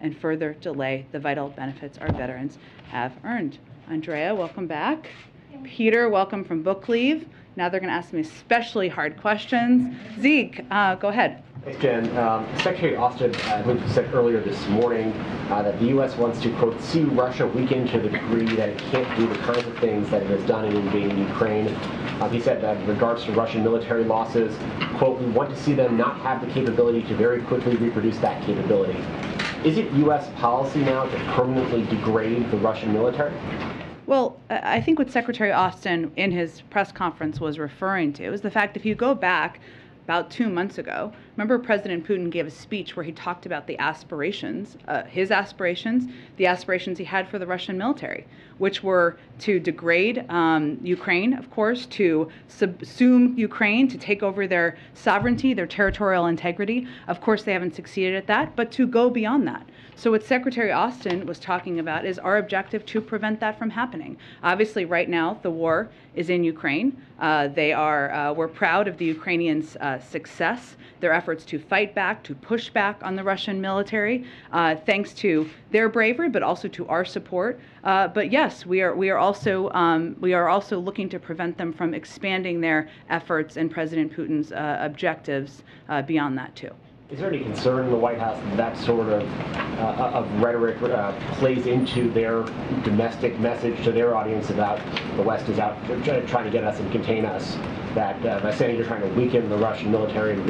and further delay the vital benefits our veterans have earned. Andrea, welcome back. Peter, welcome from book leave. Now they're going to ask me especially hard questions. Zeke, go ahead. Thanks, Jen. Secretary Austin, I believe, said earlier this morning that the U.S. wants to, quote, see Russia weaken to the degree that it can't do the kinds of things that it has done in invading Ukraine. He said that in regards to Russian military losses, quote, we want to see them not have the capability to very quickly reproduce that capability. Is it U.S. policy now to permanently degrade the Russian military? Well, I think what Secretary Austin in his press conference was referring to is the fact that if you go back about 2 months ago, remember President Putin gave a speech where he talked about the aspirations, his aspirations, the aspirations he had for the Russian military, which were to degrade Ukraine, of course, to subsume Ukraine, to take over their sovereignty, their territorial integrity. Of course, they haven't succeeded at that, but to go beyond that. So what Secretary Austin was talking about is our objective to prevent that from happening. Obviously, right now, the war is in Ukraine. We're proud of the Ukrainians' success, their efforts to fight back, to push back on the Russian military, thanks to their bravery, but also to our support. But yes, we are also looking to prevent them from expanding their efforts and President Putin's objectives beyond that too. Is there any concern in the White House that sort of rhetoric plays into their domestic message to their audience about the West is out trying to get us and contain us? That by saying you're trying to weaken the Russian military and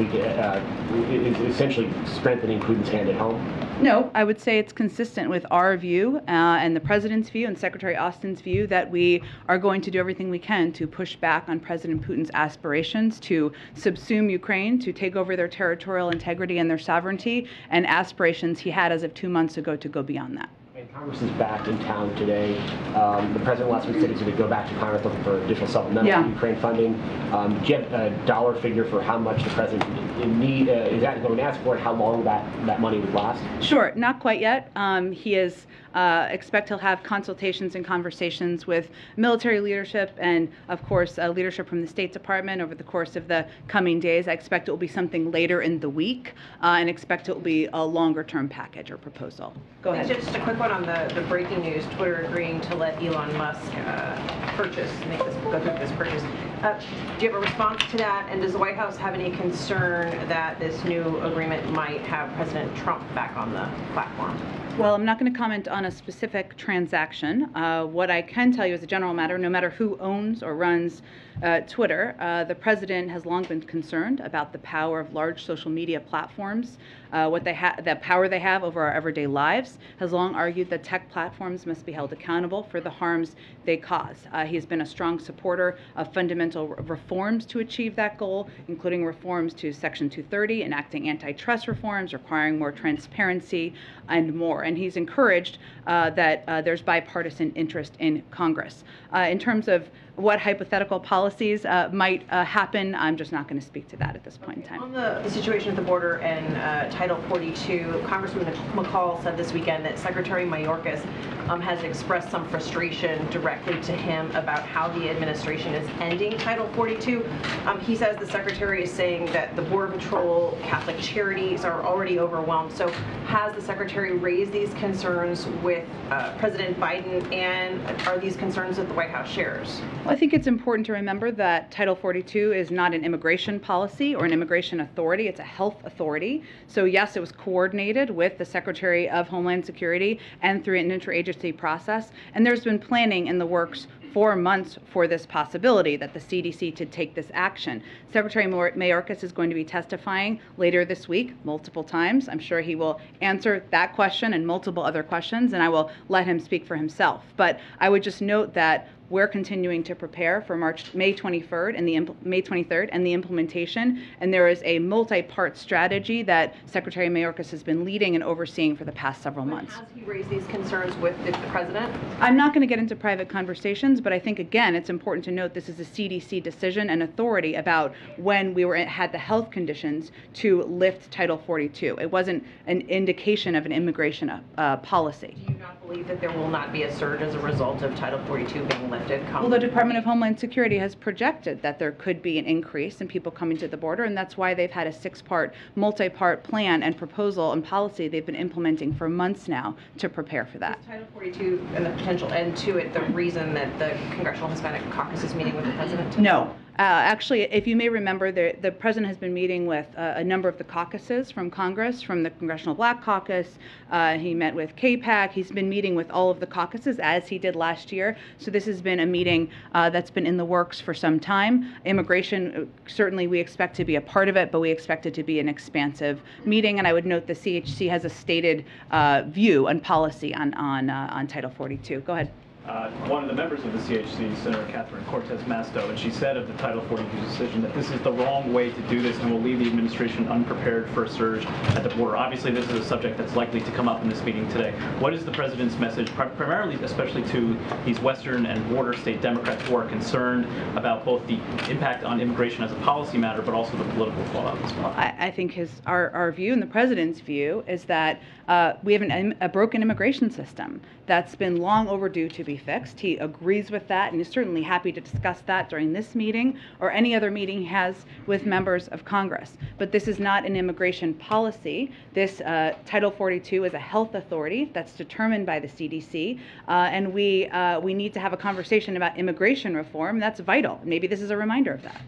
is essentially strengthening Putin's hand at home? No, I would say it's consistent with our view and the President's view and Secretary Austin's view that we are going to do everything we can to push back on President Putin's aspirations to subsume Ukraine, to take over their territorial integrity and their sovereignty, and aspirations he had as of 2 months ago to go beyond that. And Congress is back in town today. The president last week said he's going to go back to Congress looking for additional supplemental Ukraine funding. Do you have a dollar figure for how much the president is that going to ask for and how long that money would last? Sure, not quite yet. He is expect he'll have consultations and conversations with military leadership and, of course, leadership from the State Department over the course of the coming days. I expect it will be something later in the week and expect it will be a longer-term package or proposal. Go ahead. Just a quick one on the breaking news, Twitter agreeing to let Elon Musk go through this purchase. Do you have a response to that? And does the White House have any concern that this new agreement might have President Trump back on the platform? Well, I'm not going to comment on a specific transaction. What I can tell you as a general matter, no matter who owns or runs Twitter, the president has long been concerned about the power of large social media platforms, the power they have over our everyday lives, has long argued that tech platforms must be held accountable for the harms they cause. He has been a strong supporter of fundamental reforms to achieve that goal, including reforms to Section 230, enacting antitrust reforms, requiring more transparency, and more. And he's encouraged that there's bipartisan interest in Congress. In terms of what hypothetical policies might happen, I'm just not going to speak to that at this point in time. On the situation at the border and Title 42, Congressman McCall said this weekend that Secretary Mayorkas has expressed some frustration directly to him about how the administration is ending Title 42. He says the Secretary is saying that the Border Patrol, Catholic Charities are already overwhelmed. So has the Secretary raised these concerns with President Biden, and are these concerns that the White House shares? Well, I think it's important to remember that Title 42 is not an immigration policy or an immigration authority. It's a health authority. So yes, it was coordinated with the Secretary of Homeland Security and through an interagency process. And there's been planning in the works for months for this possibility that the CDC to take this action. Secretary Mayorkas is going to be testifying later this week multiple times. I'm sure he will answer that question and multiple other questions, and I will let him speak for himself. But I would just note that we're continuing to prepare for May 23rd and the implementation, and there is a multi-part strategy that Secretary Mayorkas has been leading and overseeing for the past several months. Has he raised these concerns with the president? I'm not going to get into private conversations, but I think, again, it's important to note this is a CDC decision and authority about when we had the health conditions to lift Title 42. It wasn't an indication of an immigration policy. Do you not believe believe that there will not be a surge as a result of Title 42 being lifted? Well, the Department of Homeland Security has projected that there could be an increase in people coming to the border, and that's why they've had a multi-part plan and proposal and policy they've been implementing for months now to prepare for that. Is Title 42 and the potential end to it the reason that the Congressional Hispanic Caucus is meeting with the president? No. Actually, if you may remember, the president has been meeting with a number of the caucuses from Congress, from the Congressional Black Caucus. He met with KPAC. He's been meeting with all of the caucuses, as he did last year. So this has been a meeting that's been in the works for some time. Immigration, certainly we expect to be a part of it, but we expect it to be an expansive meeting. And I would note the CHC has a stated view and policy on Title 42. Go ahead. One of the members of the CHC, Senator Catherine Cortez Masto, and she said of the Title 42 decision that this is the wrong way to do this and will leave the administration unprepared for a surge at the border. Obviously, this is a subject that's likely to come up in this meeting today. What is the president's message, primarily, especially to these Western and border state Democrats who are concerned about both the impact on immigration as a policy matter, but also the political fallout as well? I think our view and the president's view is that we have a broken immigration system that's been long overdue to be fixed. He agrees with that and is certainly happy to discuss that during this meeting or any other meeting he has with members of Congress. But this is not an immigration policy. This Title 42 is a health authority that's determined by the CDC, and we need to have a conversation about immigration reform. That's vital. Maybe this is a reminder of that.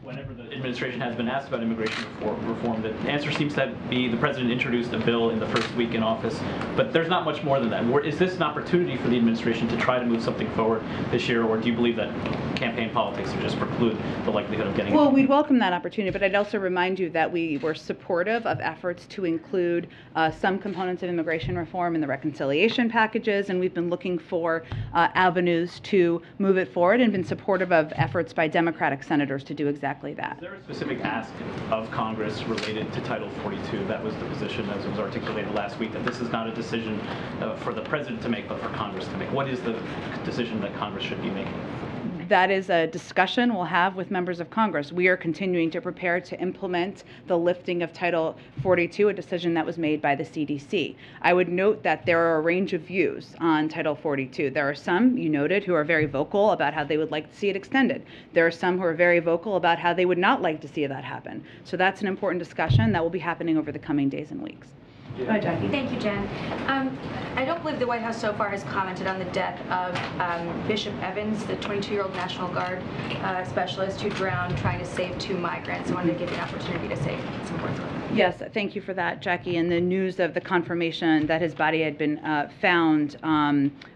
Whenever the administration has been asked about immigration reform, the answer seems to be the president introduced a bill in the first week in office, but there's not much more than that. Is this an opportunity for the administration to try to move something forward this year, or do you believe that campaign politics would just preclude the likelihood of getting it? Well, we'd welcome that opportunity, but I'd also remind you that we were supportive of efforts to include some components of immigration reform in the reconciliation packages, and we've been looking for avenues to move it forward and been supportive of efforts by Democratic senators to do exactly that. Is there a specific ask of Congress related to Title 42? That was the position, as it was articulated last week, that this is not a decision for the president to make, but for Congress to make. What is the decision that Congress should be making? That is a discussion we'll have with members of Congress. We are continuing to prepare to implement the lifting of Title 42, a decision that was made by the CDC. I would note that there are a range of views on Title 42. There are some, you noted, who are very vocal about how they would like to see it extended. There are some who are very vocal about how they would not like to see that happen. So that's an important discussion that will be happening over the coming days and weeks. Hi, Jackie. Thank you, Jen. I don't believe the White House so far has commented on the death of Bishop Evans, the 22-year-old National Guard specialist who drowned trying to save 2 migrants. I wanted to give you an opportunity to say some words on that. Yes, thank you for that, Jackie. And the news of the confirmation that his body had been found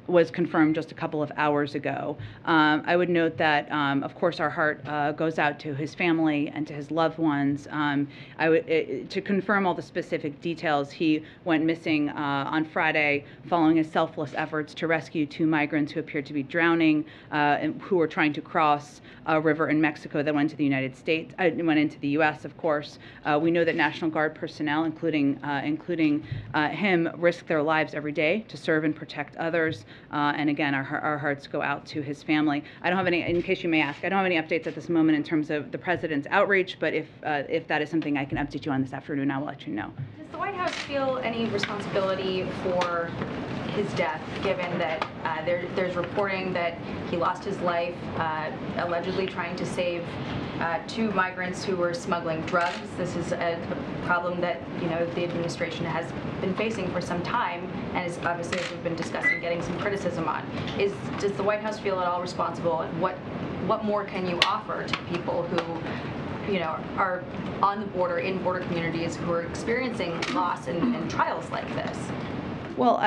was confirmed just a couple of hours ago. I would note that, of course, our heart goes out to his family and to his loved ones. To confirm all the specific details, he went missing on Friday following his selfless efforts to rescue 2 migrants who appeared to be drowning and who were trying to cross a river in Mexico that went to the United States, went into the U.S., of course. We know that National Guard personnel, including him, risk their lives every day to serve and protect others. And again, our hearts go out to his family. I don't have any, in case you may ask, I don't have any updates at this moment in terms of the president's outreach, but if that is something I can update you on this afternoon, I will let you know. Does the White House feel any responsibility for his death, given that there's reporting that he lost his life allegedly trying to save 2 migrants who were smuggling drugs? This is a problem that the administration has been facing for some time, and is obviously, as we've been discussing, getting some criticism on. Does the White House feel at all responsible, and what more can you offer to people who are on the border, in border communities, who are experiencing loss and trials like this? Well,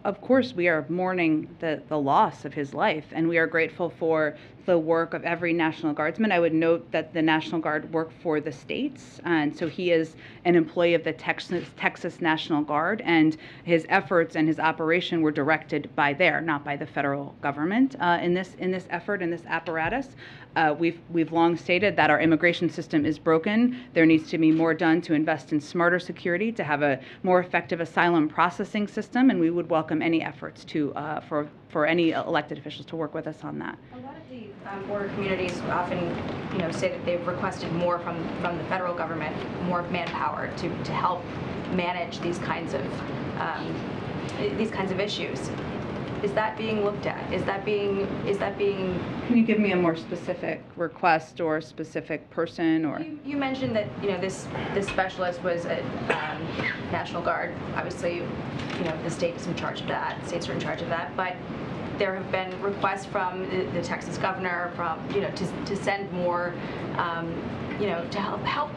of course, we are mourning the loss of his life, and we are grateful for the work of every National Guardsman. I would note that the National Guard work for the states, and so he is an employee of the Texas National Guard, and his efforts and his operation were directed by there, not by the federal government in this effort, in this apparatus. We've long stated that our immigration system is broken. There needs to be more done to invest in smarter security, to have a more effective asylum processing system, and we would welcome any efforts for any elected officials to work with us on that. A lot of the border communities often, say that they've requested more from the federal government, more manpower to help manage these kinds of issues. Is that being looked at? Is that being? Can you give me a more specific request or specific person or? You mentioned that this specialist was a National Guard. Obviously, the state is in charge of that. States are in charge of that, but there have been requests from the Texas governor to send more, to help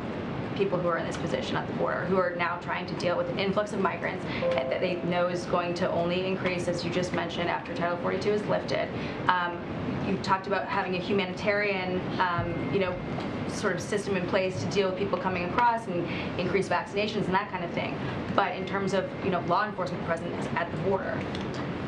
people who are in this position at the border, who are now trying to deal with an influx of migrants that they know is going to only increase, as you just mentioned, after Title 42 is lifted. You talked about having a humanitarian, sort of system in place to deal with people coming across and increase vaccinations and that kind of thing. But in terms of, law enforcement presence at the border.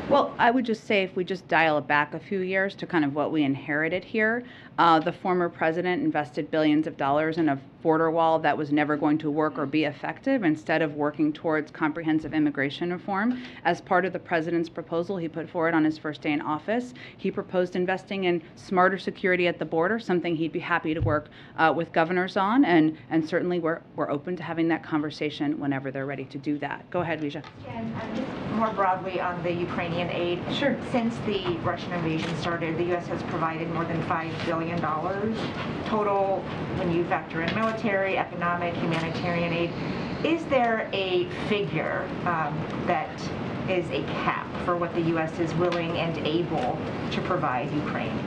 Well, I would just say if we just dial it back a few years to kind of what we inherited here, the former president invested billions of dollars in a border wall that was never going to work or be effective instead of working towards comprehensive immigration reform. As part of the president's proposal he put forward on his first day in office, he proposed investing in smarter security at the border, something he'd be happy to work with governors on, and certainly we're open to having that conversation whenever they're ready to do that. Go ahead, Vija. And just more broadly on the Ukrainian aid. Sure. Since the Russian invasion started, the U.S. has provided more than $5 billion total when you factor in military, economic, humanitarian aid. Is there a figure that is a cap for what the U.S. is willing and able to provide Ukraine?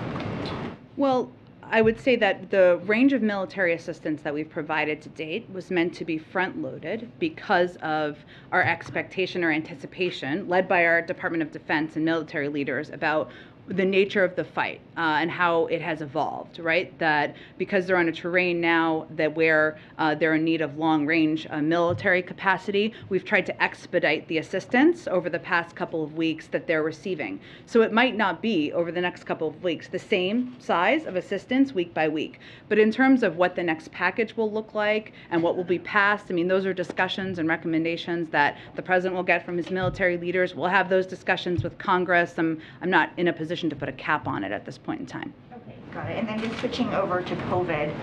Well, I would say that the range of military assistance that we've provided to date was meant to be front-loaded because of our expectation or anticipation, led by our Department of Defense and military leaders, about the nature of the fight and how it has evolved, right? That because they're on a terrain now that where they're in need of long-range military capacity, we've tried to expedite the assistance over the past couple of weeks that they're receiving. So it might not be over the next couple of weeks the same size of assistance week by week. But in terms of what the next package will look like and what will be passed, I mean, those are discussions and recommendations that the president will get from his military leaders. We'll have those discussions with Congress. I'm not in a position to put a cap on it at this point in time. Okay, got it. And then just switching over to COVID,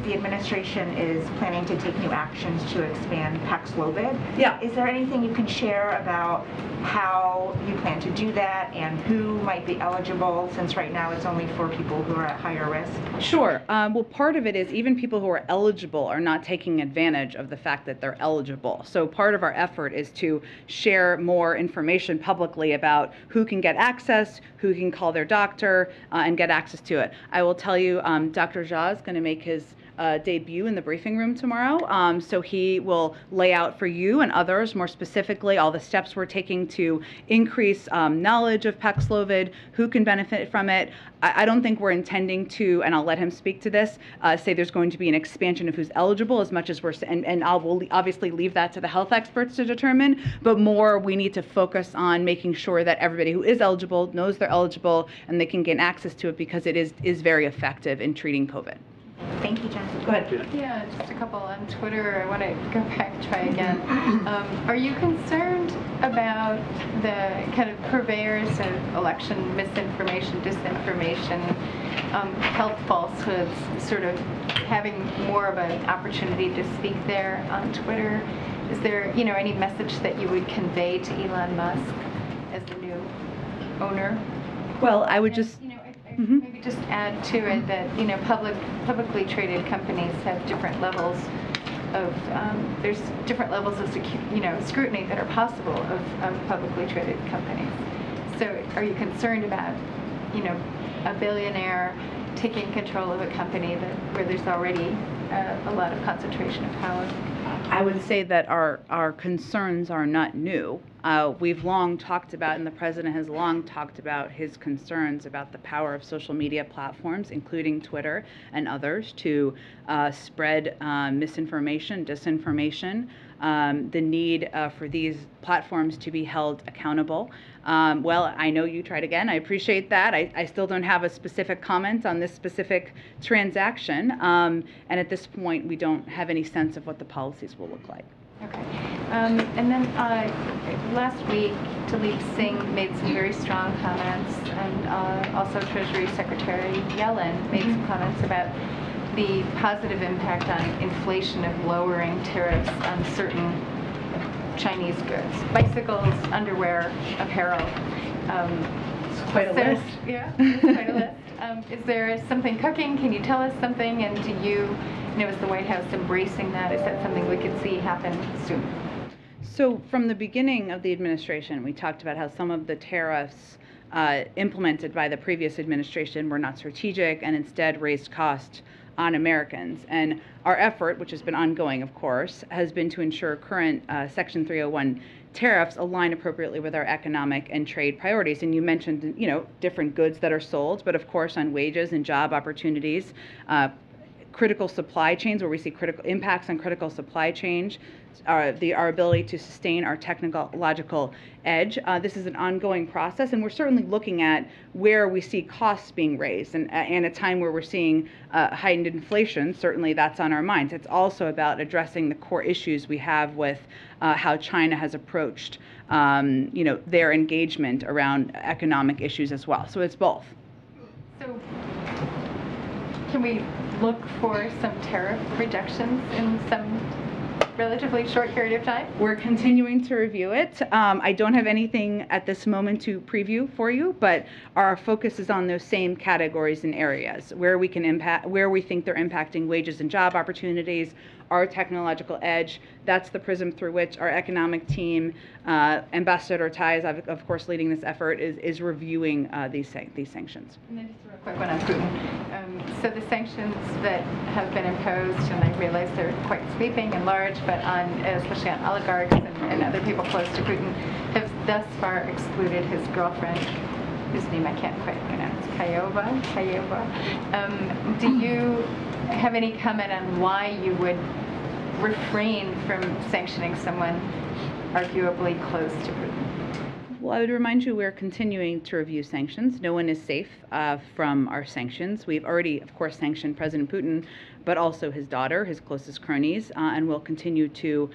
the administration is planning to take new actions to expand Paxlovid. Yeah. Is there anything you can share about how you plan to do that and who might be eligible, since right now it's only for people who are at higher risk? Sure. Well, part of it is even people who are eligible are not taking advantage of the fact that they're eligible. So part of our effort is to share more information publicly about who can get access, who can call their doctor, and get access to it. I will tell you, Dr. Jha is going to make his debut in the briefing room tomorrow. So he will lay out for you and others more specifically all the steps we're taking to increase knowledge of Paxlovid, who can benefit from it. I don't think we're intending to, and I'll let him speak to this, say there's going to be an expansion of who's eligible as much as we're, and we'll obviously leave that to the health experts to determine, but more we need to focus on making sure that everybody who is eligible knows they're eligible and they can gain access to it because it is very effective in treating COVID. Thank you, Jen. Go ahead. Yeah, just a couple on Twitter. I want to go back, try again. Are you concerned about the kind of purveyors of election misinformation, disinformation, health falsehoods, sort of having more of an opportunity to speak there on Twitter? Is there, any message that you would convey to Elon Musk as the new owner? Well, I would just... Maybe just add to it that publicly traded companies have different levels of there's different levels of scrutiny that are possible of publicly traded companies. So are you concerned about a billionaire taking control of a company where there's already a lot of concentration of power? I would say that our concerns are not new. We've long talked about, and the president has long talked about his concerns about the power of social media platforms, including Twitter and others, to spread misinformation, disinformation, the need for these platforms to be held accountable. Well, I know you tried again. I appreciate that. I still don't have a specific comment on this specific transaction. And at this point, we don't have any sense of what the policies will look like. Okay. And then last week, Talib Singh made some very strong comments, and also Treasury Secretary Yellen made some comments about the positive impact on inflation of lowering tariffs on certain Chinese goods, bicycles, underwear, apparel. It's quite a list. Yeah, it's quite a list. Is there something cooking? Can you tell us something? And do you know, is the White House embracing that? Is that something we could see happen soon? So from the beginning of the administration, we talked about how some of the tariffs implemented by the previous administration were not strategic and instead raised cost on Americans. And our effort, which has been ongoing, of course, has been to ensure current Section 301 tariffs align appropriately with our economic and trade priorities. And you mentioned, different goods that are sold, but of course on wages and job opportunities, critical supply chains where we see critical impacts on critical supply chains, our ability to sustain our technological edge. This is an ongoing process, and we're certainly looking at where we see costs being raised. And a time where we're seeing heightened inflation, certainly that's on our minds. It's also about addressing the core issues we have with how China has approached, their engagement around economic issues as well. So it's both. So can we look for some tariff reductions in some relatively short period of time? We're continuing to review it. I don't have anything at this moment to preview for you, but our focus is on those same categories and areas where we can impact, where we think they're impacting wages and job opportunities, our technological edge. That's the prism through which our economic team, Ambassador Tai is of course leading this effort, is reviewing these sanctions. And then just a real quick one on Putin. So the sanctions that have been imposed, and I realize they're quite sweeping and large, but especially on oligarchs and other people close to Putin, have thus far excluded his girlfriend, whose name I can't quite pronounce, Kayova. Do you have any comment on why you would refrain from sanctioning someone arguably close to Putin? Well, I would remind you we're continuing to review sanctions. No one is safe from our sanctions. We've already, of course, sanctioned President Putin, but also his daughter, his closest cronies, and we'll continue to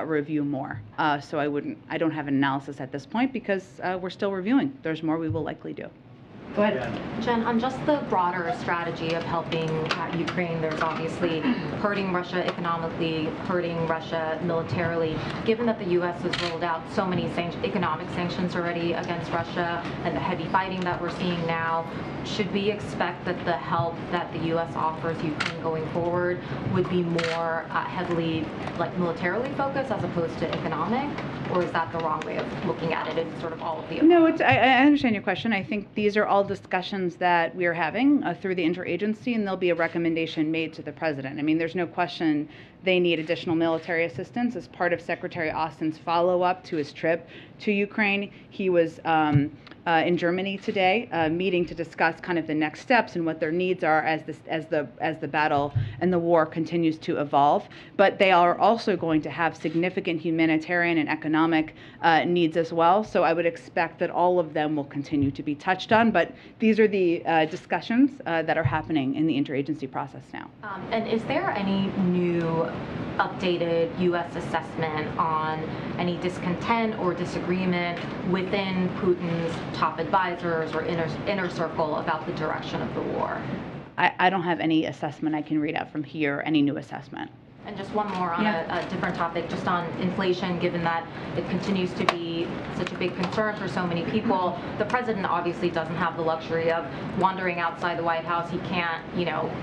review more. So I don't have an analysis at this point because we're still reviewing. There's more we will likely do. Go ahead. Jen, on just the broader strategy of helping Ukraine, there's obviously hurting Russia economically, hurting Russia militarily. Given that the U.S. has rolled out so many economic sanctions already against Russia and the heavy fighting that we're seeing now, should we expect that the help that the U.S. offers Ukraine going forward would be more heavily militarily focused as opposed to economic? Or is that the wrong way of looking at it? It's sort of all of the above? No, I understand your question. I think these are all discussions that we are having through the interagency, and there'll be a recommendation made to the president. I mean, there's no question they need additional military assistance as part of Secretary Austin's follow-up to his trip to Ukraine. He was in Germany today, meeting to discuss kind of the next steps and what their needs are as the battle and the war continues to evolve. But they are also going to have significant humanitarian and economic needs as well. So I would expect that all of them will continue to be touched on. But these are the discussions that are happening in the interagency process now. And is there any new updated U.S. assessment on any discontent or disagreement within Putin's top advisors or inner circle about the direction of the war? I don't have any assessment I can read out from here, any new assessment. And just one more on a different topic, just on inflation, given that it continues to be such a big concern for so many people. The president obviously doesn't have the luxury of wandering outside the White House. He can't,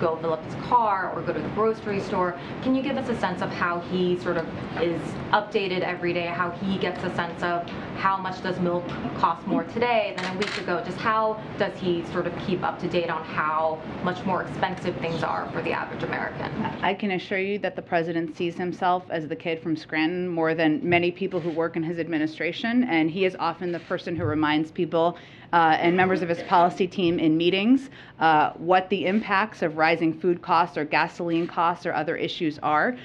go fill up his car or go to the grocery store. Can you give us a sense of how he sort of is updated every day, how he gets a sense of how much does milk cost more today than a week ago? Just how does he sort of keep up to date on how much more expensive things are for the average American? I can assure you that the president sees himself as the kid from Scranton more than many people who work in his administration, and he is often the person who reminds people and members of his policy team in meetings what the impacts of rising food costs or gasoline costs or other issues are.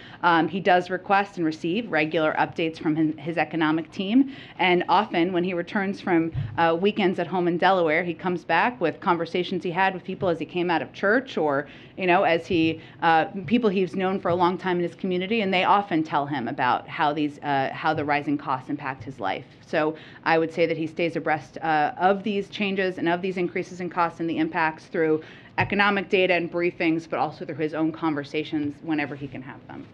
He does request and receive regular updates from his economic team, and often when he returns from weekends at home in Delaware, he comes back with conversations he had with people as he came out of church, or as people he's known for a long time in his community, and they often tell him about how the rising costs impact his life. So I would say that he stays abreast of these changes and of these increases in costs and the impacts through economic data and briefings, but also through his own conversations whenever he can have them.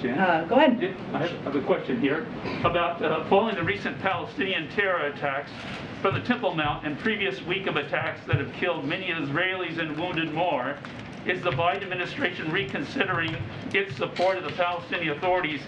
Jan? Go ahead. Yeah, I have a question here about following the recent Palestinian terror attacks from the Temple Mount and previous week of attacks that have killed many Israelis and wounded more. Is the Biden administration reconsidering its support of the Palestinian Authority's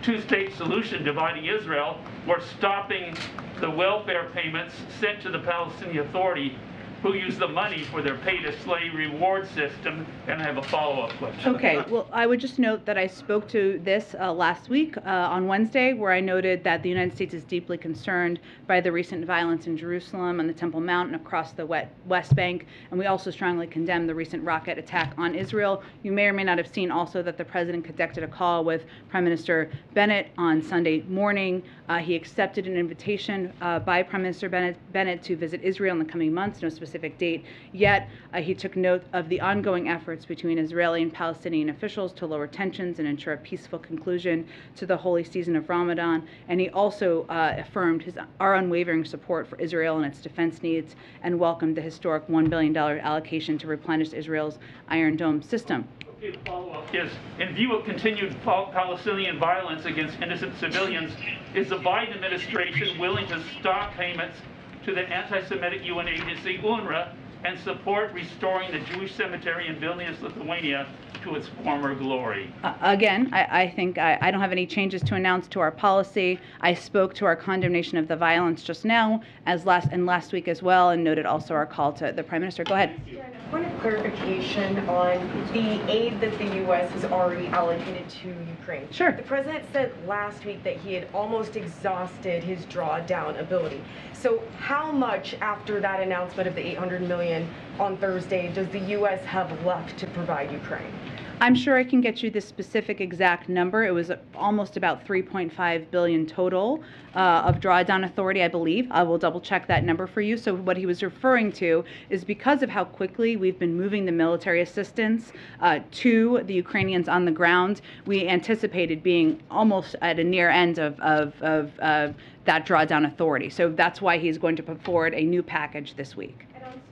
two-state solution dividing Israel, or stopping the welfare payments sent to the Palestinian Authority, who use the money for their pay-to-slay reward system? And I have a follow-up question. Okay, well, I would just note that I spoke to this last week on Wednesday, where I noted that the United States is deeply concerned by the recent violence in Jerusalem and the Temple Mount and across the West Bank, and we also strongly condemn the recent rocket attack on Israel. You may or may not have seen also that the president conducted a call with Prime Minister Bennett on Sunday morning. He accepted an invitation by Prime Minister Bennett to visit Israel in the coming months, no specific date yet. He took note of the ongoing efforts between Israeli and Palestinian officials to lower tensions and ensure a peaceful conclusion to the holy season of Ramadan. And he also affirmed our unwavering support for Israel and its defense needs, and welcomed the historic $1 billion allocation to replenish Israel's Iron Dome system. The follow-up is, in view of continued Palestinian violence against innocent civilians, is the Biden administration willing to stop payments to the anti-Semitic UN agency UNRWA and support restoring the Jewish cemetery in Vilnius, Lithuania to its former glory? Again, I think I don't have any changes to announce to our policy. I spoke to our condemnation of the violence just now, last week as well, and noted also our call to the Prime Minister. Go ahead. Point of clarification on the aid that the U.S. has already allocated to Ukraine. Sure. The president said last week that he had almost exhausted his drawdown ability. So how much after that announcement of the $800 million on Thursday does the U.S. have left to provide Ukraine? I'm sure I can get you the specific exact number. It was almost about $3.5 billion total of drawdown authority, I believe. I will double check that number for you. So what he was referring to is because of how quickly we've been moving the military assistance to the Ukrainians on the ground, we anticipated being almost at a near end of that drawdown authority. So that's why he's going to put forward a new package this week.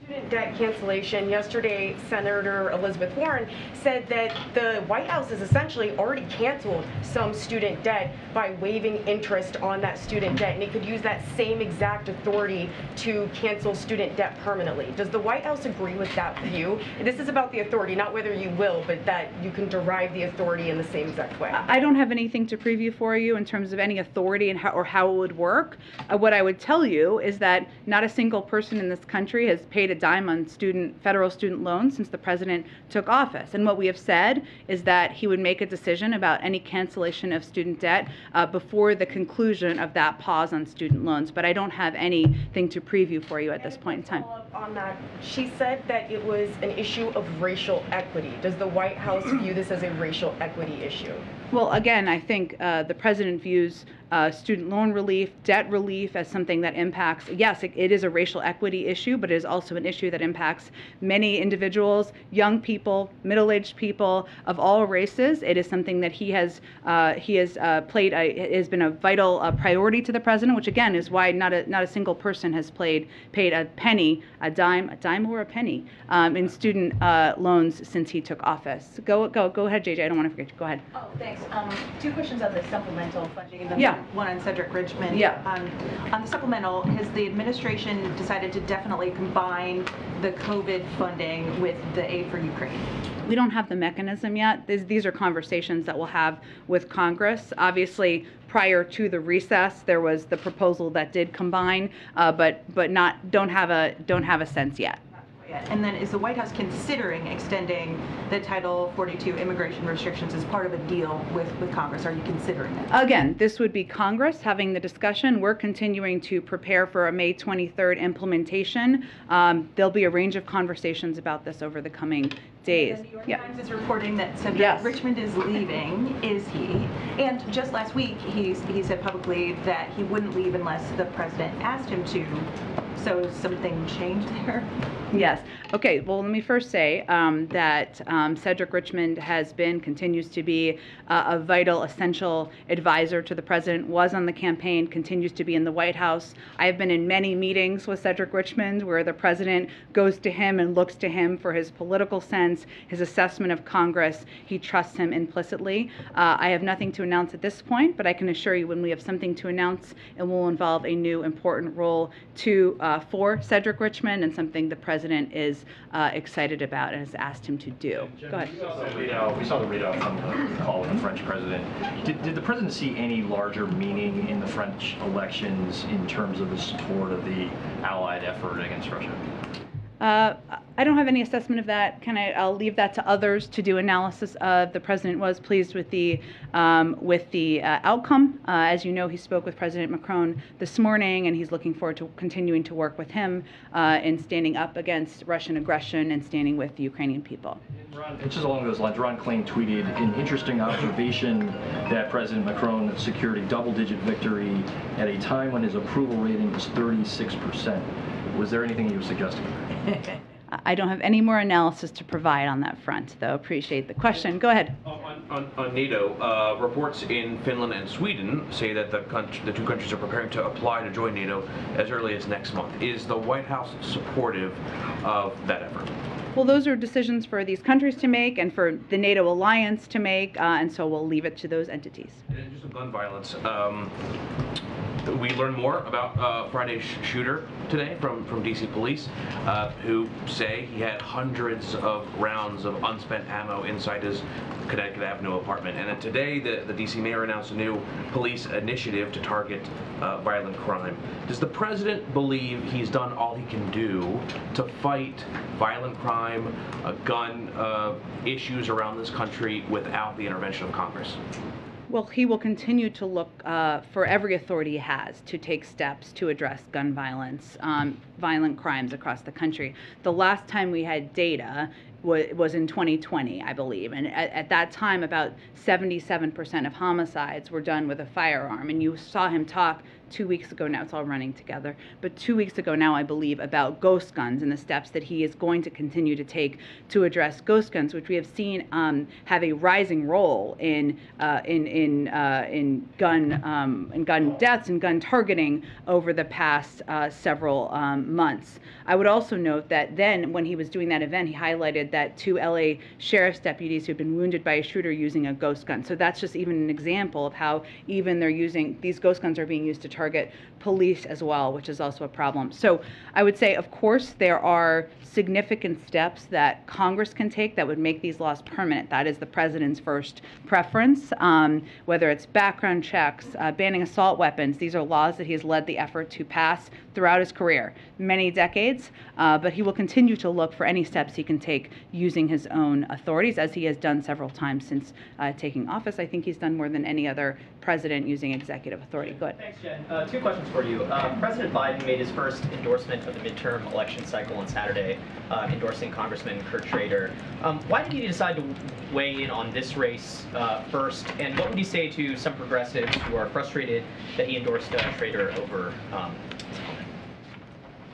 Student debt cancellation. Yesterday, Senator Elizabeth Warren said that the White House has essentially already canceled some student debt by waiving interest on that student debt, and it could use that same exact authority to cancel student debt permanently. Does the White House agree with that view? This is about the authority, not whether you will, but that you can derive the authority in the same exact way. I don't have anything to preview for you in terms of any authority and how it would work. What I would tell you is that not a single person in this country has paid a dime on federal student loans since the president took office. And what we have said is that he would make a decision about any cancellation of student debt before the conclusion of that pause on student loans. But I don't have anything to preview for you at this point in time. On that, she said that it was an issue of racial equity. Does the White House view this as a racial equity issue? Well, again, I think the president views student loan relief, debt relief as something that impacts, yes, it is a racial equity issue, but it is also an issue that impacts many individuals, young people, middle-aged people of all races. It is something that he has been a vital priority to the president, which again is why not a single person has paid a penny, a dime or a penny in student loans since he took office. Go ahead, JJ. I don't want to forget you. Go ahead. Oh, thanks. Two questions on the supplemental funding. Yeah. One on Cedric Richmond. Yeah. On the supplemental, has the administration decided to definitely combine the COVID funding with the aid for Ukraine? We don't have the mechanism yet. These are conversations that we'll have with Congress. Obviously, prior to the recess, there was the proposal that did combine, but don't have a sense yet. And then is the White House considering extending the Title 42 immigration restrictions as part of a deal with Congress? Are you considering it? Again, this would be Congress having the discussion. We're continuing to prepare for a May 23rd implementation. There'll be a range of conversations about this over the coming days. The New York Times is reporting that Cedric Richmond is leaving. Is he? And just last week, he said publicly that he wouldn't leave unless the president asked him to. So something changed there? Yes. Okay. Well, let me first say that Cedric Richmond continues to be a vital, essential advisor to the president, was on the campaign, continues to be in the White House. I have been in many meetings with Cedric Richmond where the president goes to him and looks to him for his political sense, plans, his assessment of Congress. He trusts him implicitly. I have nothing to announce at this point, but I can assure you when we have something to announce, it will involve a new important role for Cedric Richmond and something the president is excited about and has asked him to do. Go ahead. We saw the readout from the call with the French president. Did the president see any larger meaning in the French elections in terms of the support of the Allied effort against Russia? I don't have any assessment of that. I'll leave that to others to do analysis of. The president was pleased with the outcome. As you know, he spoke with President Macron this morning, and he's looking forward to continuing to work with him in standing up against Russian aggression and standing with the Ukrainian people. Ron, just along those lines, Ron Klain tweeted an interesting observation that President Macron secured a double-digit victory at a time when his approval rating was 36%. Was there anything he was suggesting? I don't have any more analysis to provide on that front, though. Appreciate the question. Go ahead. On NATO, reports in Finland and Sweden say that the two countries are preparing to apply to join NATO as early as next month. Is the White House supportive of that effort? Well, those are decisions for these countries to make and for the NATO alliance to make, and so we'll leave it to those entities. And just on gun violence, we learned more about Friday's shooter today from D.C. police, who say he had hundreds of rounds of unspent ammo inside his Connecticut Avenue apartment. And then today, the D.C. mayor announced a new police initiative to target violent crime. Does the president believe he's done all he can do to fight violent crime, gun issues around this country without the intervention of Congress? Well, he will continue to look for every authority he has to take steps to address gun violence, violent crimes across the country. The last time we had data was in 2020, I believe. And at that time, about 77% of homicides were done with a firearm. And you saw him talk 2 weeks ago, now it's all running together, but 2 weeks ago now, I believe, about ghost guns and the steps that he is going to continue to take to address ghost guns, which we have seen have a rising role in gun deaths and gun targeting over the past several months. I would also note that then, when he was doing that event, he highlighted that 2 LA sheriff's deputies who had been wounded by a shooter using a ghost gun. So that's just even an example of how even these ghost guns are being used to target police as well, which is also a problem. So I would say, of course, there are significant steps that Congress can take that would make these laws permanent. That is the president's first preference, whether it's background checks, banning assault weapons. These are laws that he has led the effort to pass throughout his career, many decades, but he will continue to look for any steps he can take using his own authorities, as he has done several times since taking office. I think he's done more than any other president using executive authority. Go ahead. Thanks, Jen. 2 questions for you. President Biden made his first endorsement of the midterm election cycle on Saturday, endorsing Congressman Kurt Schrader. Why did he decide to weigh in on this race first? And what would you say to some progressives who are frustrated that he endorsed Schrader over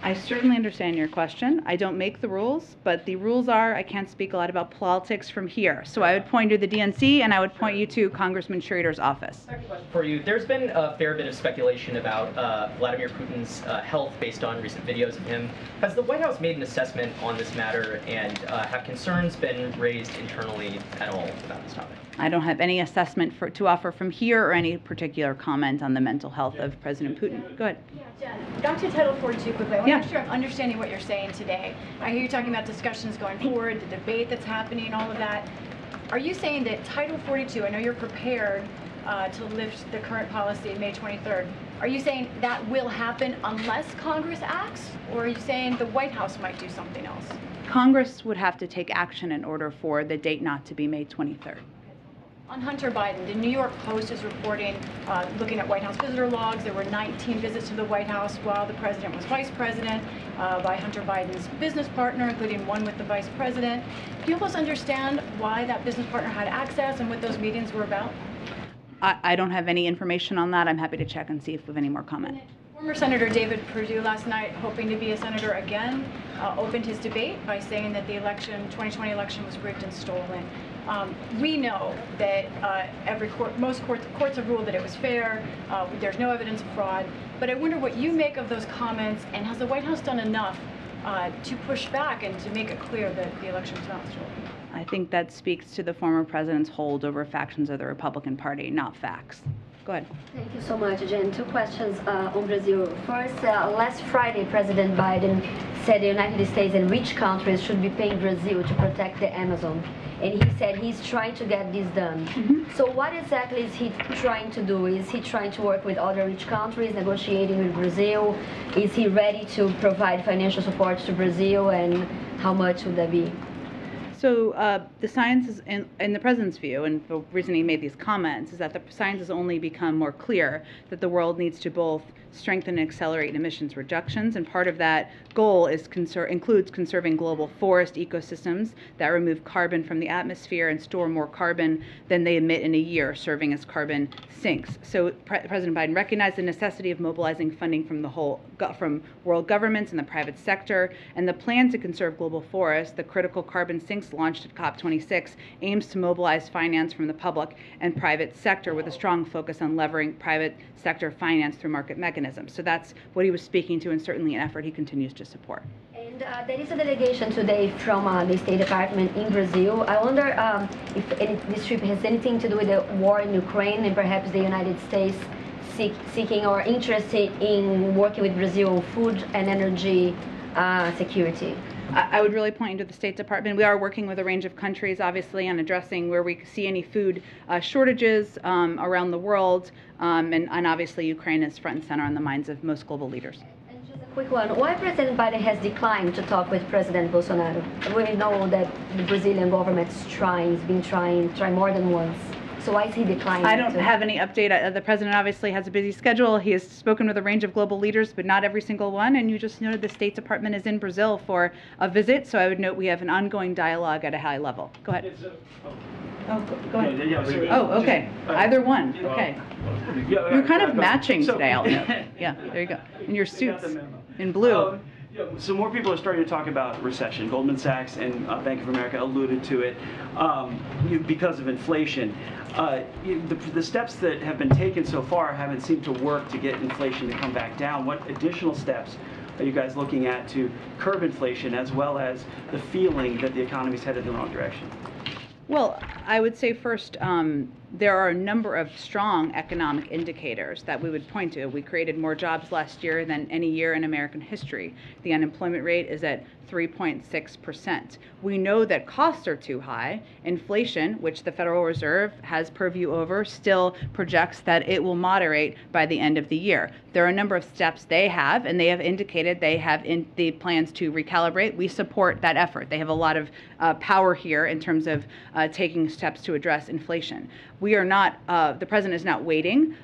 I certainly understand your question. I don't make the rules, but the rules are I can't speak a lot about politics from here. So I would point you to the DNC, and I would point you to Congressman Schrader's office. Second question for you. There's been a fair bit of speculation about Vladimir Putin's health based on recent videos of him. Has the White House made an assessment on this matter, and have concerns been raised internally at all about this topic? I don't have any assessment to offer from here or any particular comment on the mental health of President Putin. Go ahead. Yeah, Jen, back to Title 42 quickly. I want to make sure I'm understanding what you're saying today. I hear you talking about discussions going forward, the debate that's happening, all of that. Are you saying that Title 42, I know you're prepared to lift the current policy May 23rd. Are you saying that will happen unless Congress acts? Or are you saying the White House might do something else? Congress would have to take action in order for the date not to be May 23rd. On Hunter Biden, the New York Post is reporting, looking at White House visitor logs, there were 19 visits to the White House while the president was vice president by Hunter Biden's business partner, including one with the vice president. Can you help us understand why that business partner had access and what those meetings were about? I don't have any information on that. I'm happy to check and see if we have any more comment. Former Senator David Perdue last night, hoping to be a senator again, opened his debate by saying that the 2020 election was rigged and stolen. We know that most courts have ruled that it was fair. There's no evidence of fraud. But I wonder what you make of those comments, and has the White House done enough to push back and to make it clear that the election was not stolen? I think that speaks to the former president's hold over factions of the Republican Party, not facts. Go ahead. Thank you so much, Jen. Two questions on Brazil. First, last Friday, President Biden said the United States and rich countries should be paying Brazil to protect the Amazon. And he said he's trying to get this done. So what exactly is he trying to do? Is he trying to work with other rich countries, negotiating with Brazil? Is he ready to provide financial support to Brazil, and how much would that be? So the science is, in the president's view, and the reason he made these comments, is that the science has only become more clear that the world needs to both strengthen and accelerate emissions reductions, and part of that goal is includes conserving global forest ecosystems that remove carbon from the atmosphere and store more carbon than they emit in a year, serving as carbon sinks. So President Biden recognized the necessity of mobilizing funding from world governments and the private sector, and the plan to conserve global forests, the critical carbon sinks launched at COP26, aims to mobilize finance from the public and private sector with a strong focus on levering private sector finance through market mechanisms. So that's what he was speaking to, and certainly an effort he continues to support. And there is a delegation today from the State Department in Brazil. I wonder if this trip has anything to do with the war in Ukraine, and perhaps the United States seeking or interested in working with Brazil on food and energy security. I would really point you to the State Department. We are working with a range of countries, obviously, on addressing where we see any food shortages around the world, and obviously Ukraine is front and center on the minds of most global leaders. And just a quick one, why President Biden has declined to talk with President Bolsonaro? We know that the Brazilian government is trying more than once. So why is he declining? I don't have any update. The president obviously has a busy schedule. He has spoken with a range of global leaders, but not every single one. And you just noted the State Department is in Brazil for a visit. So I would note we have an ongoing dialogue at a high level. Go ahead. Go ahead. Oh, okay. Either one. Okay. You're kind of matching today, I'll note. Yeah, there you go. In your suits in blue. So more people are starting to talk about recession. Goldman Sachs and Bank of America alluded to it because of inflation. The steps that have been taken so far haven't seemed to work to get inflation to come back down. What additional steps are you guys looking at to curb inflation, as well as the feeling that the economy is headed in the wrong direction? Well, I would say first, there are a number of strong economic indicators that we would point to. We created more jobs last year than any year in American history. The unemployment rate is at 3.6%. We know that costs are too high. Inflation, which the Federal Reserve has purview over, still projects that it will moderate by the end of the year. There are a number of steps they have, and they have indicated they have the plans to recalibrate. We support that effort. They have a lot of power here in terms of taking steps to address inflation. We are not, the president is not waiting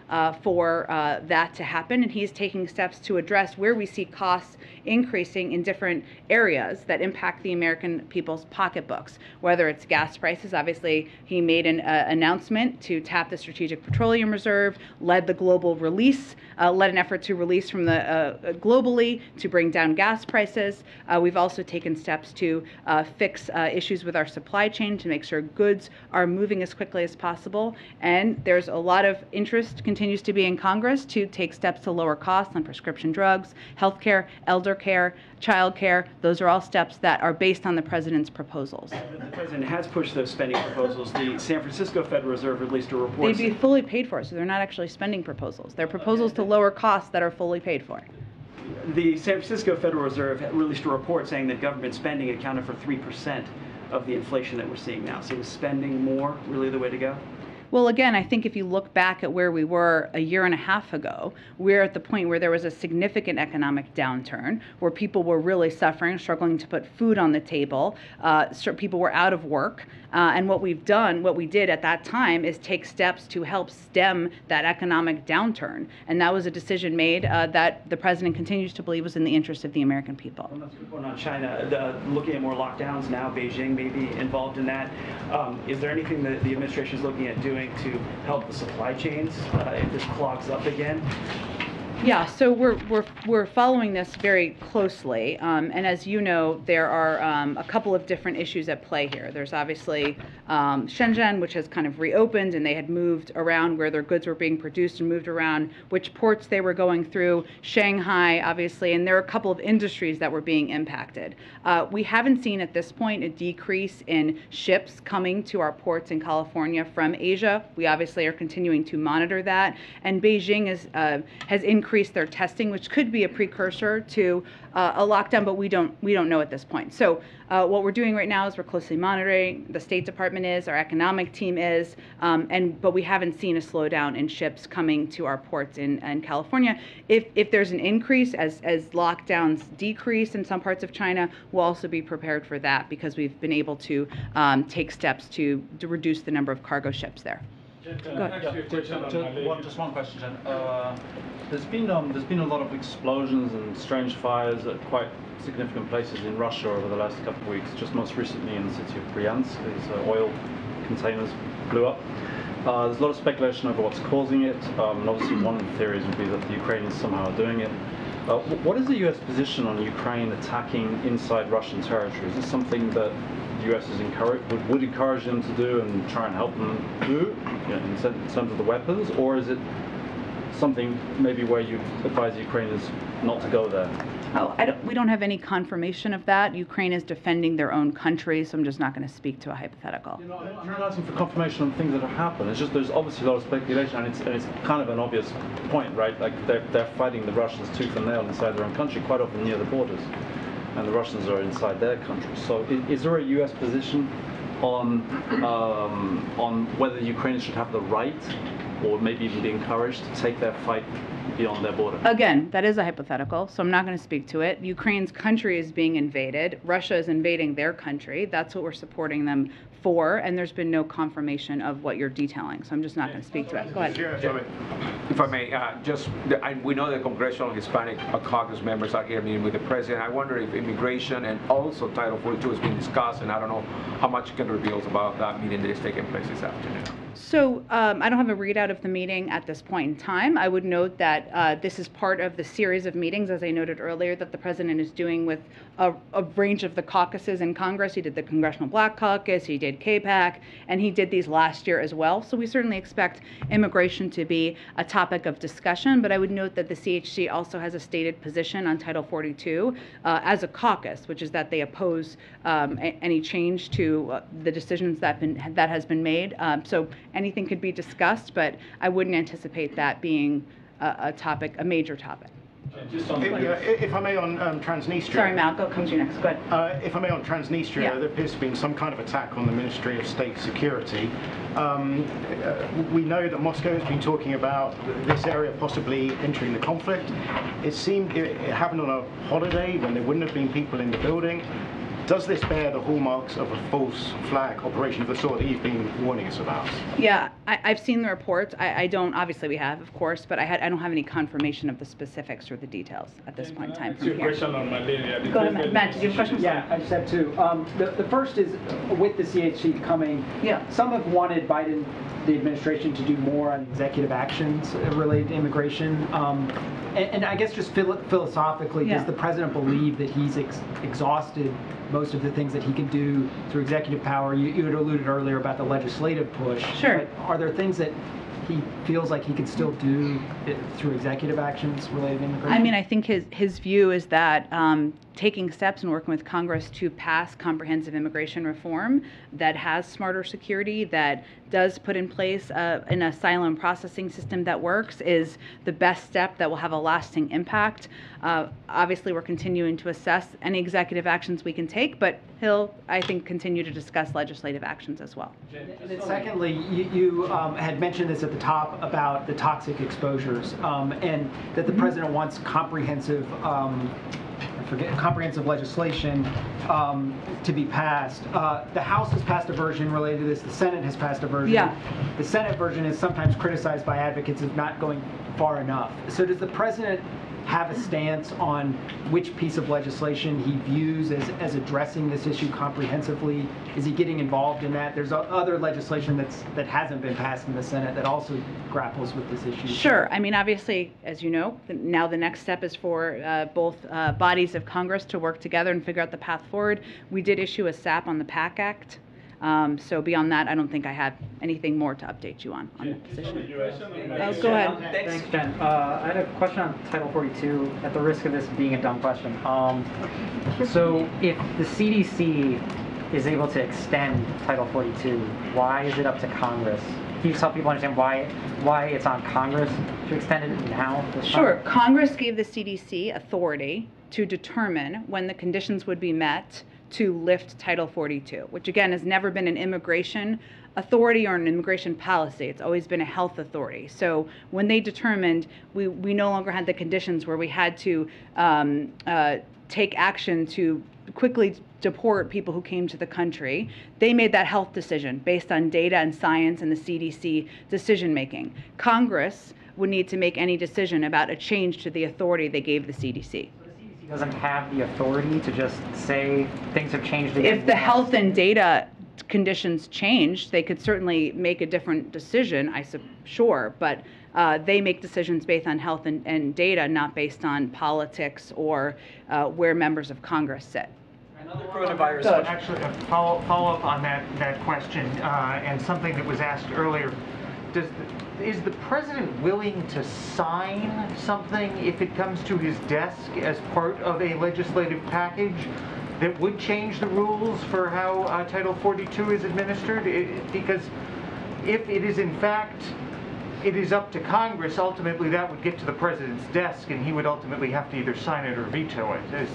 for that to happen, and he's taking steps to address where we see costs increasing in different areas that impact the American people's pocketbooks, whether it's gas prices. Obviously, he made an announcement to tap the Strategic Petroleum Reserve, led the global release, led an effort to release from the globally to bring down gas prices. We've also taken steps to fix issues with our supply chain to make sure goods are moving as quickly as possible. And there's a lot of interest, continues to be in Congress, to take steps to lower costs on prescription drugs, healthcare, elder care, child care. Those are all steps that are based on the president's proposals. The president has pushed those spending proposals. The San Francisco Federal Reserve released a report. They'd be fully paid for, so they're not actually spending proposals. They're proposals to lower costs that are fully paid for. The San Francisco Federal Reserve released a report saying that government spending accounted for 3% of the inflation that we're seeing now. So is spending more really the way to go? Well, again, I think if you look back at where we were a year and a half ago, we're at the point where there was a significant economic downturn, where people were really suffering, struggling to put food on the table. People were out of work. And what we did at that time is take steps to help stem that economic downturn. And that was a decision made that the president continues to believe was in the interest of the American people. Well, that's going on China. Looking at more lockdowns now, Beijing may be involved in that. Is there anything that the administration is looking at doing to help the supply chains if this clogs up again? Yeah, so we're following this very closely, and as you know, there are a couple of different issues at play here. There's obviously Shenzhen, which has kind of reopened, and they had moved around where their goods were being produced and moved around which ports they were going through. Shanghai, obviously, and there are a couple of industries that were being impacted. We haven't seen at this point a decrease in ships coming to our ports in California from Asia. We obviously are continuing to monitor that, and Beijing has increased their testing, which could be a precursor to a lockdown, but we don't know at this point. So what we're doing right now is we're closely monitoring. The State Department is, our economic team is, but we haven't seen a slowdown in ships coming to our ports in California. If there's an increase as lockdowns decrease in some parts of China, we'll also be prepared for that because we've been able to take steps to reduce the number of cargo ships there. Just one question, Jen. There's been a lot of explosions and strange fires at quite significant places in Russia over the last couple of weeks. Just most recently in the city of Bryansk, these oil containers blew up. There's a lot of speculation over what's causing it. And obviously, one of the theories would be that the Ukrainians somehow are doing it. What is the U.S. position on Ukraine attacking inside Russian territory? Is this something that the U.S. would encourage them to do and try and help them do, in terms of the weapons, or is it something maybe where you advise the Ukrainians not to go there? Oh, we don't have any confirmation of that. Ukraine is defending their own country, so I'm just not going to speak to a hypothetical. I'm not asking for confirmation on things that have happened. It's just there's obviously a lot of speculation, and it's kind of an obvious point, right? Like they're fighting the Russians tooth and nail inside their own country, quite often near the borders, and the Russians are inside their country. So is there a U.S. position on whether the Ukrainians should have the right, or maybe even be encouraged to take their fight beyond their border? Again, that is a hypothetical, so I'm not going to speak to it. Ukraine's country is being invaded. Russia is invading their country. That's what we're supporting them for, and there's been no confirmation of what you're detailing, so I'm just not going to speak to it. Go ahead. If I may, we know the Congressional Hispanic Caucus members are here meeting with the president. I wonder if immigration and also Title 42 is being discussed, and I don't know how much you can reveal about that meeting that is taking place this afternoon. So I don't have a readout of the meeting at this point in time. I would note that this is part of the series of meetings, as I noted earlier, that the president is doing with a range of the caucuses in Congress. He did the Congressional Black Caucus, he did KPAC, and he did these last year as well. So we certainly expect immigration to be a topic of discussion, but I would note that the CHC also has a stated position on Title 42 as a caucus, which is that they oppose any change to the decisions that has been made. So anything could be discussed, but I wouldn't anticipate that being a major topic. If I may, on Transnistria. Sorry, Mal, come to you next. Go ahead. If I may, on Transnistria, there appears to have been some kind of attack on the Ministry of State Security. We know that Moscow has been talking about this area possibly entering the conflict. It seemed it happened on a holiday when there wouldn't have been people in the building. Does this bear the hallmarks of a false flag operation of the sort that you've been warning us about? Yeah, I've seen the reports. I don't, obviously we have, of course, but I don't have any confirmation of the specifics or the details at this point in time. From here. Question on malaria. Go ahead, Matt. Did you have a question? Yeah, I just have two. The first is with the CHC coming. Yeah. Some have wanted the administration to do more on executive actions related to immigration. And I guess just philosophically, does the president believe that he's exhausted most of the things that he can do through executive power? You had alluded earlier about the legislative push. Sure. But are there things that he feels like he can still do through executive actions related to immigration? I mean, I think his view is that taking steps and working with Congress to pass comprehensive immigration reform that has smarter security, that does put in place an asylum processing system that works, is the best step that will have a lasting impact. Obviously, we're continuing to assess any executive actions we can take, but he'll, I think, continue to discuss legislative actions as well. And then secondly, you had mentioned this at the top about the toxic exposures, and that the president wants comprehensive legislation to be passed. The House has passed a version related to this. The Senate has passed a version. Yeah. The Senate version is sometimes criticized by advocates as not going far enough. So does the president have a stance on which piece of legislation he views as addressing this issue comprehensively? Is he getting involved in that? There's other legislation that hasn't been passed in the Senate that also grapples with this issue. Sure. I mean, obviously, as you know, now the next step is for both bodies of Congress to work together and figure out the path forward. We did issue a SAP on the PAC Act. So beyond that, I don't think I have anything more to update you on the position. Go ahead. Thanks, Jen. I had a question on Title 42, at the risk of this being a dumb question. So if the CDC is able to extend Title 42, why is it up to Congress? Can you just help people understand why it's on Congress to extend it now? Sure. Congress gave the CDC authority to determine when the conditions would be met to lift Title 42, which again has never been an immigration authority or an immigration policy. It's always been a health authority. So when they determined we no longer had the conditions where we had to take action to quickly deport people who came to the country, they made that health decision based on data and science and the CDC decision making. Congress would need to make any decision about a change to the authority they gave the CDC. He doesn't have the authority to just say things have changed again. If the health and data conditions changed, they could certainly make a different decision, sure, but they make decisions based on health and data, not based on politics or where members of Congress sit. Another coronavirus. Actually, a follow up on that question and something that was asked earlier. Is the president willing to sign something if it comes to his desk as part of a legislative package that would change the rules for how Title 42 is administered? Because if it is in fact, it is up to Congress, ultimately that would get to the president's desk and he would ultimately have to either sign it or veto it.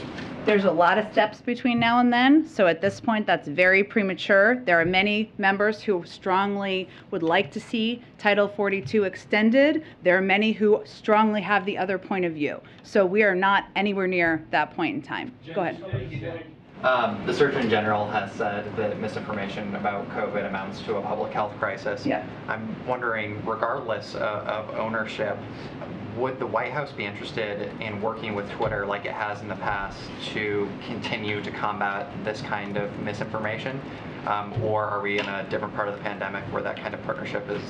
There's a lot of steps between now and then, so at this point that's very premature. There are many members who strongly would like to see Title 42 extended. There are many who strongly have the other point of view. So we are not anywhere near that point in time. Go ahead. The Surgeon General has said that misinformation about COVID amounts to a public health crisis. Yeah. I'm wondering, regardless of ownership, would the White House be interested in working with Twitter like it has in the past to continue to combat this kind of misinformation? Or are we in a different part of the pandemic where that kind of partnership is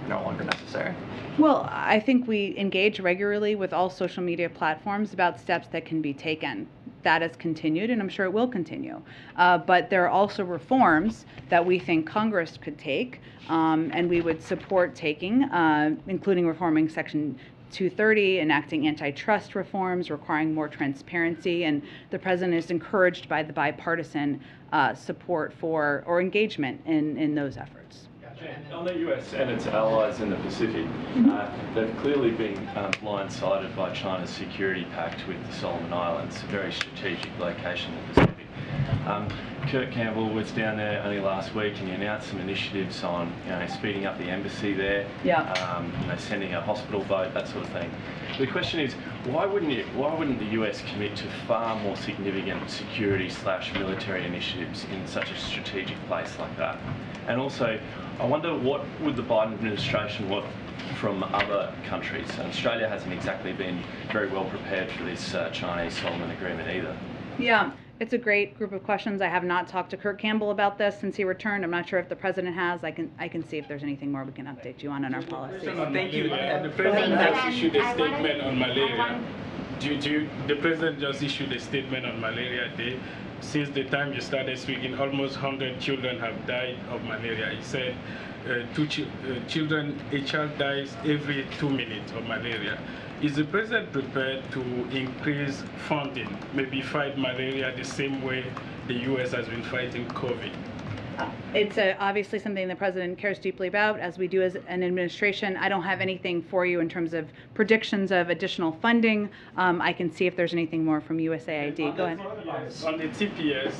no longer necessary? Well, I think we engage regularly with all social media platforms about steps that can be taken. That has continued, and I'm sure it will continue. But there are also reforms that we think Congress could take, and we would support taking, including reforming Section 230, enacting antitrust reforms, requiring more transparency, and the president is encouraged by the bipartisan support for or engagement in those efforts. On the US and its allies in the Pacific, they've clearly been blindsided by China's security pact with the Solomon Islands, a very strategic location in the Pacific. Kurt Campbell was down there only last week, and he announced some initiatives on, speeding up the embassy there, sending a hospital boat, that sort of thing. The question is, why wouldn't the US commit to far more significant security/military initiatives in such a strategic place like that? And also, I wonder what would the Biden administration want from other countries? And Australia hasn't exactly been very well prepared for this Chinese Solomon agreement either. Yeah, it's a great group of questions. I have not talked to Kurt Campbell about this since he returned. I'm not sure if the president has. I can see if there's anything more we can update you on in our policy. Thank you. The president has issued a statement on malaria. The president just issued a statement on Malaria Day. Since the time you started speaking, almost 100 children have died of malaria. He said a child dies every 2 minutes of malaria. Is the president prepared to increase funding, maybe fight malaria the same way the U.S. has been fighting COVID? It's obviously something the president cares deeply about, as we do as an administration. I don't have anything for you in terms of predictions of additional funding. I can see if there's anything more from USAID. Go ahead. On the TPS,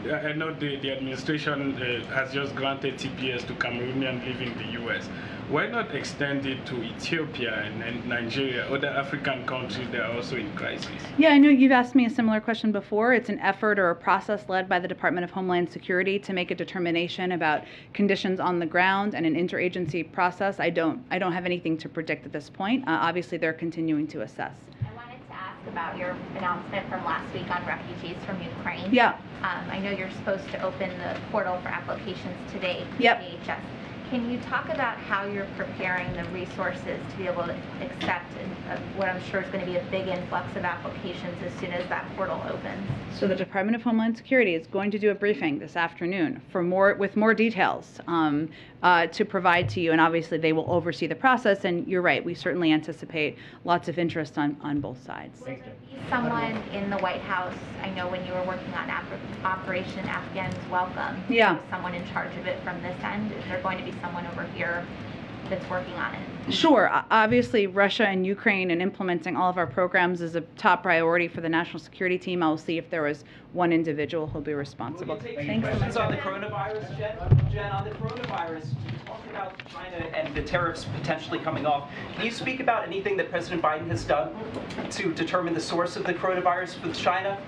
I know the administration has just granted TPS to Cameroonians living in the U.S. Why not extend it to Ethiopia and Nigeria, other African countries that are also in crisis? Yeah, I know you've asked me a similar question before. It's an effort or a process led by the Department of Homeland Security to make a determination about conditions on the ground and an interagency process. I don't have anything to predict at this point. Obviously, they're continuing to assess. I wanted to about your announcement from last week on refugees from Ukraine. Yeah. I know you're supposed to open the portal for applications today for Yep. DHS. Can you talk about how you're preparing the resources to be able to accept what I'm sure is going to be a big influx of applications as soon as that portal opens? So the Department of Homeland Security is going to do a briefing this afternoon with more details to provide to you, and obviously they will oversee the process. And you're right, we certainly anticipate lots of interest on both sides. Will there be someone in the White House? I know when you were working on Operation Afghans Welcome, yeah, there was someone in charge of it from this end. Is there going to be someone over here that's working on it? Sure. Obviously, Russia and Ukraine and implementing all of our programs is a top priority for the national security team. I will see if there was one individual who'll be responsible. Thanks so much. On the coronavirus, Jen, on the coronavirus, you talked about China and the tariffs potentially coming off. Can you speak about anything that President Biden has done to determine the source of the coronavirus with China?